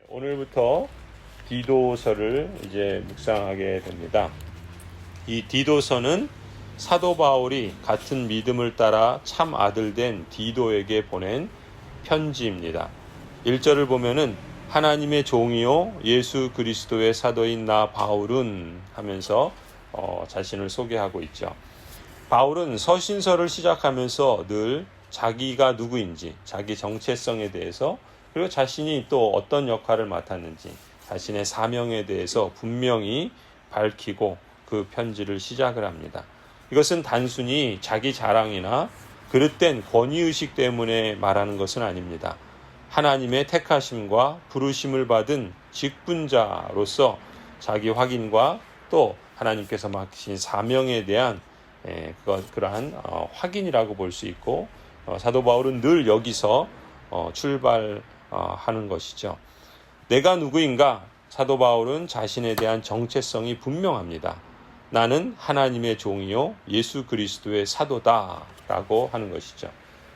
오늘부터 디도서를 이제 묵상하게 됩니다. 이 디도서는 사도 바울이 같은 믿음을 따라 참 아들 된 디도에게 보낸 편지입니다. 1절을 보면은 하나님의 종이요 예수 그리스도의 사도인 나 바울은 하면서 자신을 소개하고 있죠. 바울은 서신서를 시작하면서 늘 자기가 누구인지, 자기 정체성에 대해서, 그리고 자신이 또 어떤 역할을 맡았는지, 자신의 사명에 대해서 분명히 밝히고 그 편지를 시작을 합니다. 이것은 단순히 자기 자랑이나 그릇된 권위의식 때문에 말하는 것은 아닙니다. 하나님의 택하심과 부르심을 받은 직분자로서 자기 확인과 또 하나님께서 맡기신 사명에 대한 그러한 확인이라고 볼 수 있고, 사도 바울은 늘 여기서 출발하는 것이죠. 내가 누구인가? 사도 바울은 자신에 대한 정체성이 분명합니다. 나는 하나님의 종이요 예수 그리스도의 사도다라고 하는 것이죠.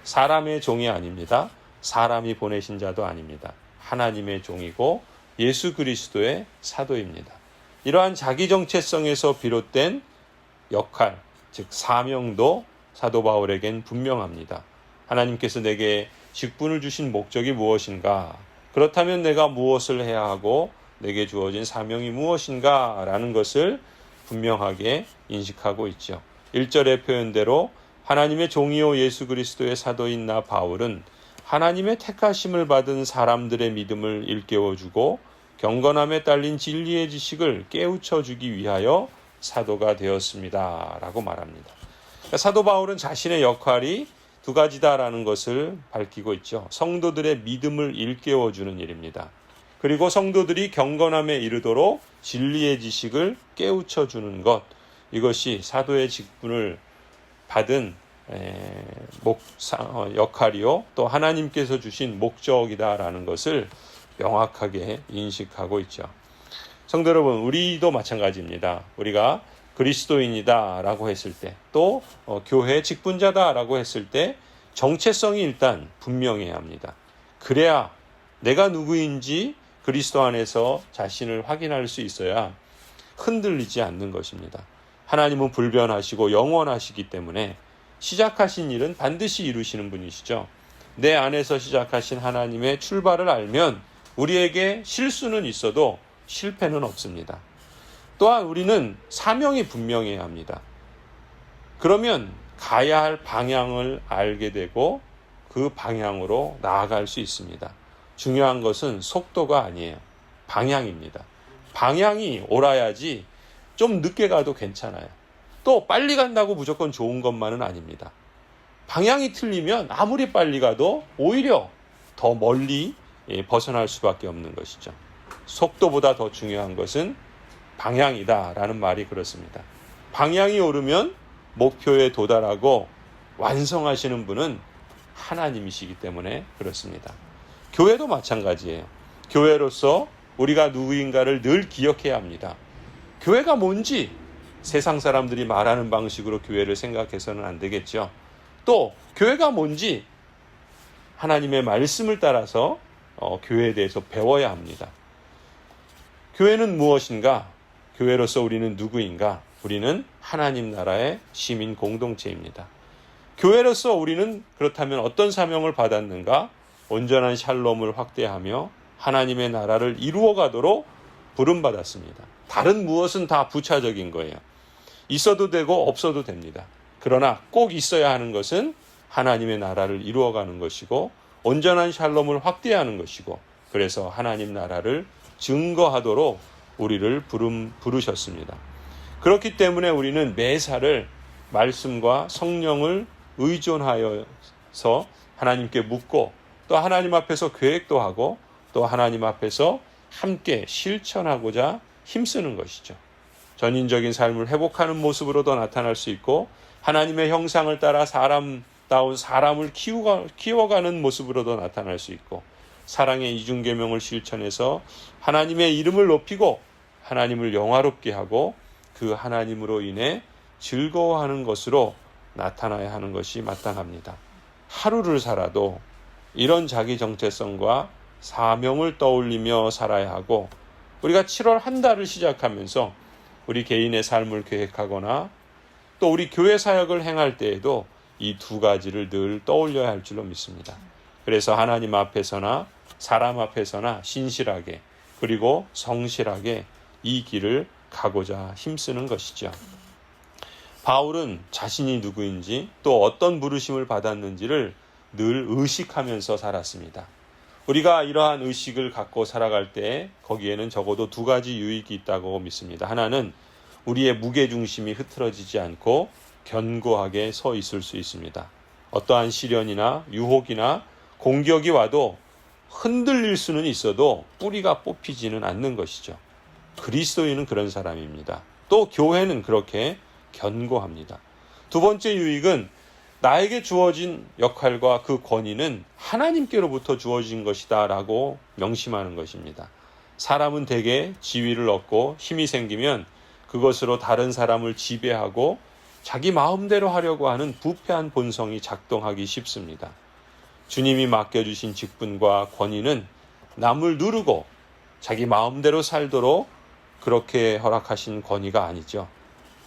사람의 종이 아닙니다. 사람이 보내신 자도 아닙니다. 하나님의 종이고 예수 그리스도의 사도입니다. 이러한 자기 정체성에서 비롯된 역할, 즉 사명도 사도 바울에겐 분명합니다. 하나님께서 내게 직분을 주신 목적이 무엇인가? 그렇다면 내가 무엇을 해야 하고 내게 주어진 사명이 무엇인가? 라는 것을 분명하게 인식하고 있죠. 1절의 표현대로 하나님의 종이요 예수 그리스도의 사도인 나 바울은 하나님의 택하심을 받은 사람들의 믿음을 일깨워주고 경건함에 딸린 진리의 지식을 깨우쳐주기 위하여 사도가 되었습니다. 라고 말합니다. 그러니까 사도 바울은 자신의 역할이 두 가지다라는 것을 밝히고 있죠. 성도들의 믿음을 일깨워주는 일입니다. 그리고 성도들이 경건함에 이르도록 진리의 지식을 깨우쳐주는 것, 이것이 사도의 직분을 받은 역할이요 또 하나님께서 주신 목적이다라는 것을 명확하게 인식하고 있죠. 성도 여러분, 우리도 마찬가지입니다. 우리가 그리스도인이다라고 했을 때, 또 교회 직분자다라고 했을 때 정체성이 일단 분명해야 합니다. 그래야 내가 누구인지 그리스도 안에서 자신을 확인할 수 있어야 흔들리지 않는 것입니다. 하나님은 불변하시고 영원하시기 때문에 시작하신 일은 반드시 이루시는 분이시죠. 내 안에서 시작하신 하나님의 출발을 알면 우리에게 실수는 있어도 실패는 없습니다. 또한 우리는 사명이 분명해야 합니다. 그러면 가야 할 방향을 알게 되고 그 방향으로 나아갈 수 있습니다. 중요한 것은 속도가 아니에요. 방향입니다. 방향이 옳아야지 좀 늦게 가도 괜찮아요. 또 빨리 간다고 무조건 좋은 것만은 아닙니다. 방향이 틀리면 아무리 빨리 가도 오히려 더 멀리 벗어날 수밖에 없는 것이죠. 속도보다 더 중요한 것은 방향이다라는 말이 그렇습니다. 방향이 오르면 목표에 도달하고 완성하시는 분은 하나님이시기 때문에 그렇습니다. 교회도 마찬가지예요. 교회로서 우리가 누구인가를 늘 기억해야 합니다. 교회가 뭔지 세상 사람들이 말하는 방식으로 교회를 생각해서는 안 되겠죠. 또 교회가 뭔지 하나님의 말씀을 따라서 교회에 대해서 배워야 합니다. 교회는 무엇인가? 교회로서 우리는 누구인가? 우리는 하나님 나라의 시민 공동체입니다. 교회로서 우리는 그렇다면 어떤 사명을 받았는가? 온전한 샬롬을 확대하며 하나님의 나라를 이루어가도록 부름받았습니다. 다른 무엇은 다 부차적인 거예요. 있어도 되고 없어도 됩니다. 그러나 꼭 있어야 하는 것은 하나님의 나라를 이루어가는 것이고 온전한 샬롬을 확대하는 것이고, 그래서 하나님 나라를 증거하도록 우리를 부르셨습니다. 그렇기 때문에 우리는 매사를 말씀과 성령을 의존하여서 하나님께 묻고 또 하나님 앞에서 계획도 하고 또 하나님 앞에서 함께 실천하고자 힘쓰는 것이죠. 전인적인 삶을 회복하는 모습으로도 나타날 수 있고 하나님의 형상을 따라 사람다운 사람을 키워가는 모습으로도 나타날 수 있고 사랑의 이중계명을 실천해서 하나님의 이름을 높이고 하나님을 영화롭게 하고 그 하나님으로 인해 즐거워하는 것으로 나타나야 하는 것이 마땅합니다. 하루를 살아도 이런 자기 정체성과 사명을 떠올리며 살아야 하고, 우리가 7월 한 달을 시작하면서 우리 개인의 삶을 계획하거나 또 우리 교회 사역을 행할 때에도 이 두 가지를 늘 떠올려야 할 줄로 믿습니다. 그래서 하나님 앞에서나 사람 앞에서나 신실하게 그리고 성실하게 이 길을 가고자 힘쓰는 것이죠. 바울은 자신이 누구인지 또 어떤 부르심을 받았는지를 늘 의식하면서 살았습니다. 우리가 이러한 의식을 갖고 살아갈 때 거기에는 적어도 두 가지 유익이 있다고 믿습니다. 하나는 우리의 무게중심이 흐트러지지 않고 견고하게 서 있을 수 있습니다. 어떠한 시련이나 유혹이나 공격이 와도 흔들릴 수는 있어도 뿌리가 뽑히지는 않는 것이죠. 그리스도인은 그런 사람입니다. 또 교회는 그렇게 견고합니다. 두 번째 유익은 나에게 주어진 역할과 그 권위는 하나님께로부터 주어진 것이다 라고 명심하는 것입니다. 사람은 대개 지위를 얻고 힘이 생기면 그것으로 다른 사람을 지배하고 자기 마음대로 하려고 하는 부패한 본성이 작동하기 쉽습니다. 주님이 맡겨주신 직분과 권위는 남을 누르고 자기 마음대로 살도록 그렇게 허락하신 권위가 아니죠.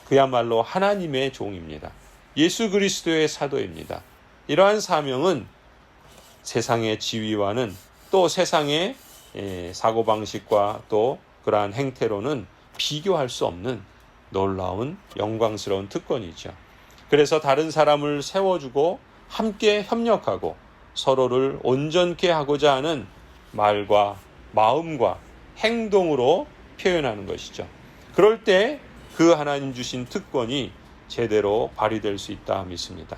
그야말로 하나님의 종입니다. 예수 그리스도의 사도입니다. 이러한 사명은 세상의 지위와는 또 세상의 사고방식과 또 그러한 행태로는 비교할 수 없는 놀라운 영광스러운 특권이죠. 그래서 다른 사람을 세워주고 함께 협력하고 서로를 온전케 하고자 하는 말과 마음과 행동으로 표현하는 것이죠. 그럴 때 그 하나님 주신 특권이 제대로 발휘될 수 있다 믿습니다.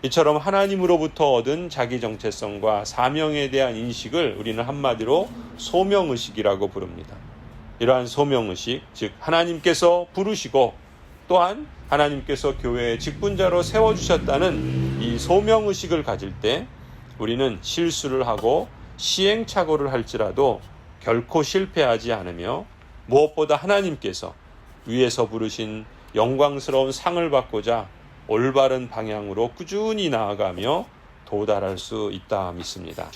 이처럼 하나님으로부터 얻은 자기 정체성과 사명에 대한 인식을 우리는 한마디로 소명의식이라고 부릅니다. 이러한 소명의식, 즉 하나님께서 부르시고 또한 하나님께서 교회의 직분자로 세워주셨다는 이 소명의식을 가질 때 우리는 실수를 하고 시행착오를 할지라도 결코 실패하지 않으며 무엇보다 하나님께서 위에서 부르신 영광스러운 상을 받고자 올바른 방향으로 꾸준히 나아가며 도달할 수 있다 믿습니다.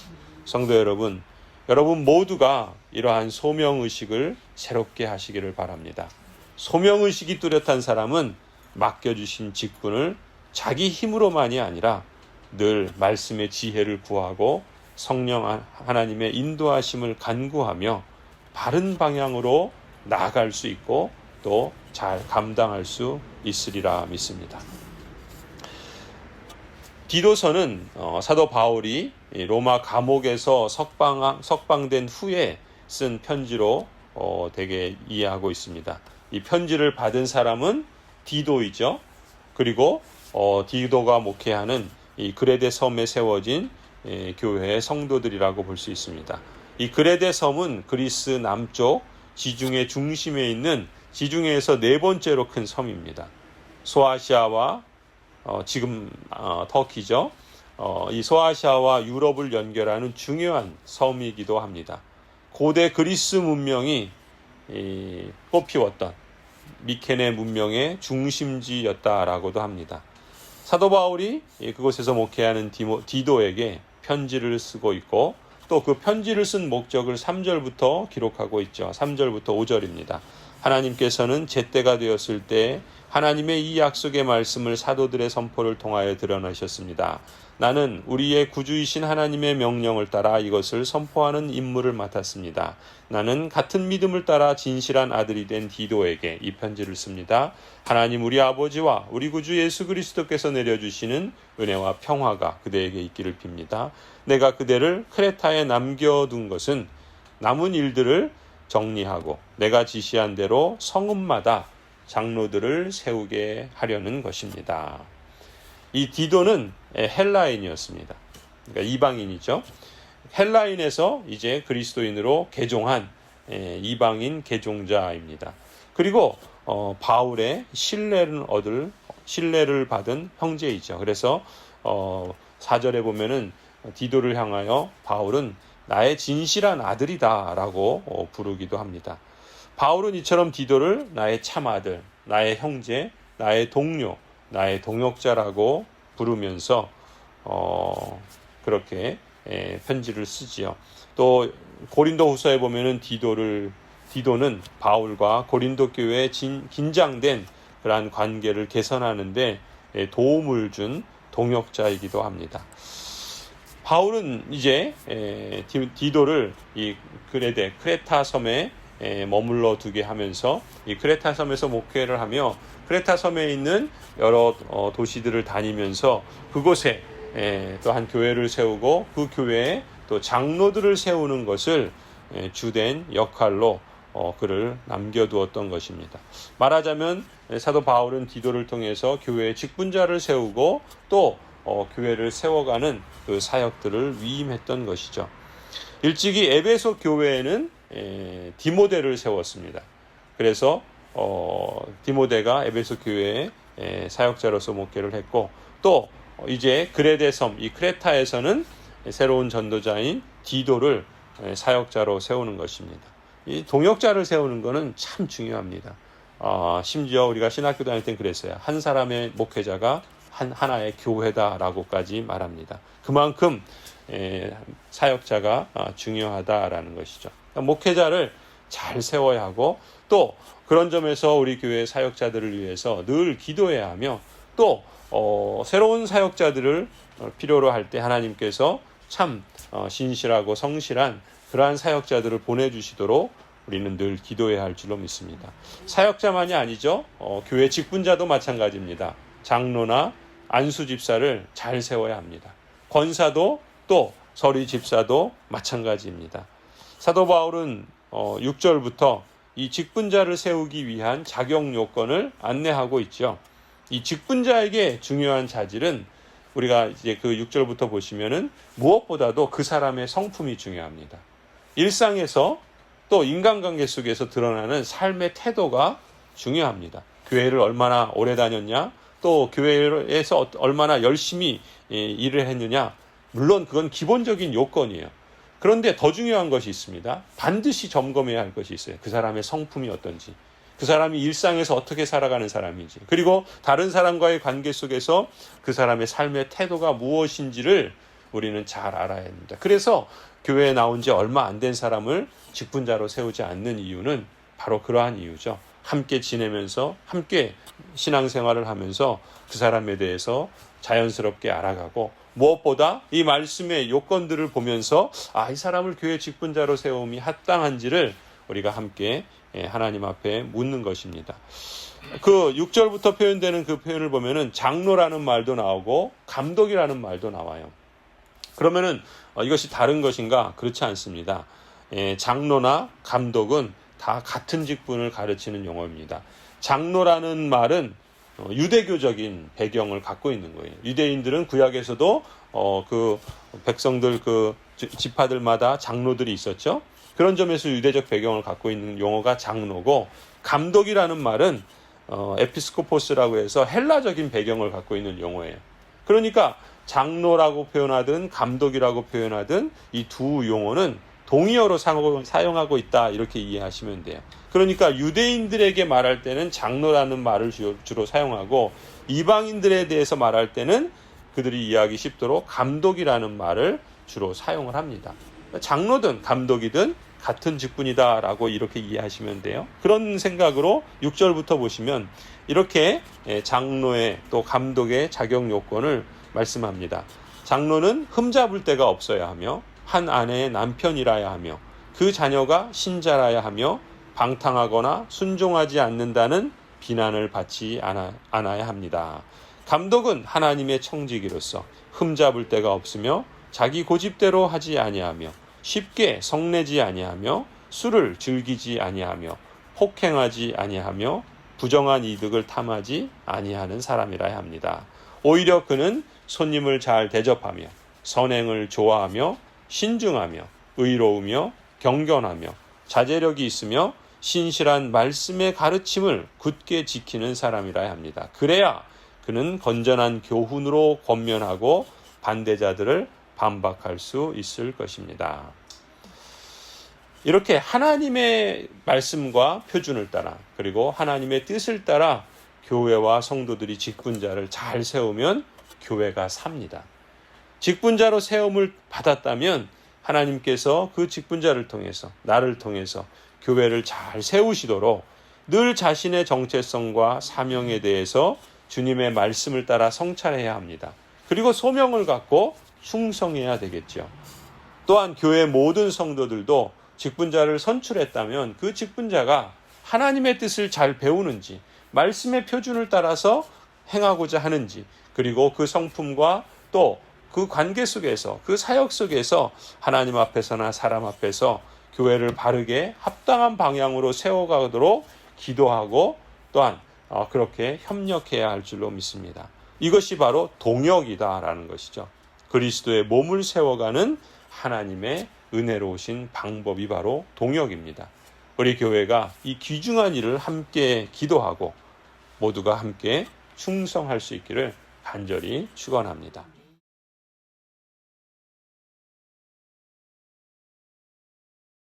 성도 여러분, 여러분 모두가 이러한 소명의식을 새롭게 하시기를 바랍니다. 소명의식이 뚜렷한 사람은 맡겨주신 직분을 자기 힘으로만이 아니라 늘 말씀의 지혜를 구하고 성령 하나님의 인도하심을 간구하며 바른 방향으로 나아갈 수 있고 또 잘 감당할 수 있으리라 믿습니다. 디도서는 사도 바울이 로마 감옥에서 석방된 후에 쓴 편지로 되게 이해하고 있습니다. 이 편지를 받은 사람은 디도이죠. 그리고 디도가 목회하는 이 그레데 섬에 세워진 교회의 성도들이라고 볼 수 있습니다. 이 그레데 섬은 그리스 남쪽 지중해 중심에 있는 지중해에서 네 번째로 큰 섬입니다. 소아시아와 지금 터키죠. 이 소아시아와 유럽을 연결하는 중요한 섬이기도 합니다. 고대 그리스 문명이 꽃피웠던 미케네 문명의 중심지였다라고도 합니다. 사도 바울이 그곳에서 목회하는 디도에게 편지를 쓰고 있고 또 그 편지를 쓴 목적을 3절부터 기록하고 있죠. 3절부터 5절입니다. 하나님께서는 제때가 되었을 때 하나님의 이 약속의 말씀을 사도들의 선포를 통하여 드러내셨습니다. 나는 우리의 구주이신 하나님의 명령을 따라 이것을 선포하는 임무를 맡았습니다. 나는 같은 믿음을 따라 진실한 아들이 된 디도에게 이 편지를 씁니다. 하나님 우리 아버지와 우리 구주 예수 그리스도께서 내려주시는 은혜와 평화가 그대에게 있기를 빕니다. 내가 그대를 크레타에 남겨둔 것은 남은 일들을 정리하고 내가 지시한 대로 성읍마다 장로들을 세우게 하려는 것입니다. 이 디도는 헬라인이었습니다. 그러니까 이방인이죠. 헬라인에서 이제 그리스도인으로 개종한 이방인 개종자입니다. 그리고 바울의 신뢰를 받은 형제이죠. 그래서 4절에 보면은 디도를 향하여 바울은 나의 진실한 아들이다 라고 부르기도 합니다. 바울은 이처럼 디도를 나의 참아들, 나의 형제, 나의 동료, 나의 동역자라고 부르면서 그렇게 편지를 쓰지요. 또 고린도후서에 보면은 디도는 바울과 고린도 교회의 긴장된 그러한 관계를 개선하는데 도움을 준 동역자이기도 합니다. 바울은 이제 디도를 이 크레타 섬에 머물러 두게 하면서 이 크레타 섬에서 목회를 하며 크레타 섬에 있는 여러 도시들을 다니면서 그곳에 또 한 교회를 세우고 그 교회에 또 장로들을 세우는 것을 주된 역할로 그를 남겨두었던 것입니다. 말하자면 사도 바울은 디도를 통해서 교회의 직분자를 세우고 또 교회를 세워가는 그 사역들을 위임했던 것이죠. 일찍이 에베소 교회에는 디모데를 세웠습니다. 그래서 디모데가 에베소 교회의 사역자로서 목회를 했고 또 이제 그레데 섬, 이 크레타에서는 새로운 전도자인 디도를 사역자로 세우는 것입니다. 이 동역자를 세우는 것은 참 중요합니다. 심지어 우리가 신학교 다닐 땐 그랬어요. 한 사람의 목회자가 하나의 교회다라고까지 말합니다. 그만큼 사역자가 중요하다라는 것이죠. 목회자를 잘 세워야 하고 또 그런 점에서 우리 교회 사역자들을 위해서 늘 기도해야 하며 또 새로운 사역자들을 필요로 할 때 하나님께서 참 신실하고 성실한 그러한 사역자들을 보내주시도록 우리는 늘 기도해야 할 줄로 믿습니다. 사역자만이 아니죠. 교회 직분자도 마찬가지입니다. 장로나 안수 집사를 잘 세워야 합니다. 권사도 또 서리 집사도 마찬가지입니다. 사도 바울은 6절부터 이 직분자를 세우기 위한 자격 요건을 안내하고 있죠. 이 직분자에게 중요한 자질은 우리가 이제 그 6절부터 보시면은 무엇보다도 그 사람의 성품이 중요합니다. 일상에서 또 인간관계 속에서 드러나는 삶의 태도가 중요합니다. 교회를 얼마나 오래 다녔냐, 또 교회에서 얼마나 열심히 일을 했느냐, 물론 그건 기본적인 요건이에요. 그런데 더 중요한 것이 있습니다. 반드시 점검해야 할 것이 있어요. 그 사람의 성품이 어떤지, 그 사람이 일상에서 어떻게 살아가는 사람인지, 그리고 다른 사람과의 관계 속에서 그 사람의 삶의 태도가 무엇인지를 우리는 잘 알아야 합니다. 그래서 교회에 나온 지 얼마 안 된 사람을 직분자로 세우지 않는 이유는 바로 그러한 이유죠. 함께 지내면서 함께 신앙생활을 하면서 그 사람에 대해서 자연스럽게 알아가고 무엇보다 이 말씀의 요건들을 보면서 이 사람을 교회 직분자로 세움이 합당한지를 우리가 함께 하나님 앞에 묻는 것입니다. 그 6절부터 표현되는 그 표현을 보면은 장로라는 말도 나오고 감독이라는 말도 나와요. 그러면은 이것이 다른 것인가? 그렇지 않습니다. 장로나 감독은 다 같은 직분을 가르치는 용어입니다. 장로라는 말은 유대교적인 배경을 갖고 있는 거예요. 유대인들은 구약에서도 그 백성들 그 지파들마다 장로들이 있었죠. 그런 점에서 유대적 배경을 갖고 있는 용어가 장로고, 감독이라는 말은 에피스코포스라고 해서 헬라적인 배경을 갖고 있는 용어예요. 그러니까 장로라고 표현하든 감독이라고 표현하든 이 두 용어는 동의어로 사용하고 있다, 이렇게 이해하시면 돼요. 그러니까 유대인들에게 말할 때는 장로라는 말을 주로 사용하고, 이방인들에 대해서 말할 때는 그들이 이해하기 쉽도록 감독이라는 말을 주로 사용을 합니다. 장로든 감독이든 같은 직분이다라고 이렇게 이해하시면 돼요. 그런 생각으로 6절부터 보시면 이렇게 장로의 또 감독의 자격 요건을 말씀합니다. 장로는 흠잡을 데가 없어야 하며 한 아내의 남편이라야 하며 그 자녀가 신자라야 하며 방탕하거나 순종하지 않는다는 비난을 받지 않아야 합니다. 감독은 하나님의 청지기로서 흠잡을 데가 없으며 자기 고집대로 하지 아니하며 쉽게 성내지 아니하며 술을 즐기지 아니하며 폭행하지 아니하며 부정한 이득을 탐하지 아니하는 사람이라야 합니다. 오히려 그는 손님을 잘 대접하며 선행을 좋아하며 신중하며 의로우며 경건하며 자제력이 있으며 신실한 말씀의 가르침을 굳게 지키는 사람이라야 합니다. 그래야 그는 건전한 교훈으로 권면하고 반대자들을 반박할 수 있을 것입니다. 이렇게 하나님의 말씀과 표준을 따라, 그리고 하나님의 뜻을 따라 교회와 성도들이 직분자를 잘 세우면 교회가 삽니다. 직분자로 세움을 받았다면 하나님께서 그 직분자를 통해서, 나를 통해서 교회를 잘 세우시도록 늘 자신의 정체성과 사명에 대해서 주님의 말씀을 따라 성찰해야 합니다. 그리고 소명을 갖고 충성해야 되겠죠. 또한 교회 모든 성도들도 직분자를 선출했다면 그 직분자가 하나님의 뜻을 잘 배우는지, 말씀의 표준을 따라서 행하고자 하는지, 그리고 그 성품과 또 그 관계 속에서, 그 사역 속에서 하나님 앞에서나 사람 앞에서 교회를 바르게 합당한 방향으로 세워가도록 기도하고 또한 그렇게 협력해야 할 줄로 믿습니다. 이것이 바로 동역이다라는 것이죠. 그리스도의 몸을 세워가는 하나님의 은혜로우신 방법이 바로 동역입니다. 우리 교회가 이 귀중한 일을 함께 기도하고 모두가 함께 충성할 수 있기를 간절히 축원합니다.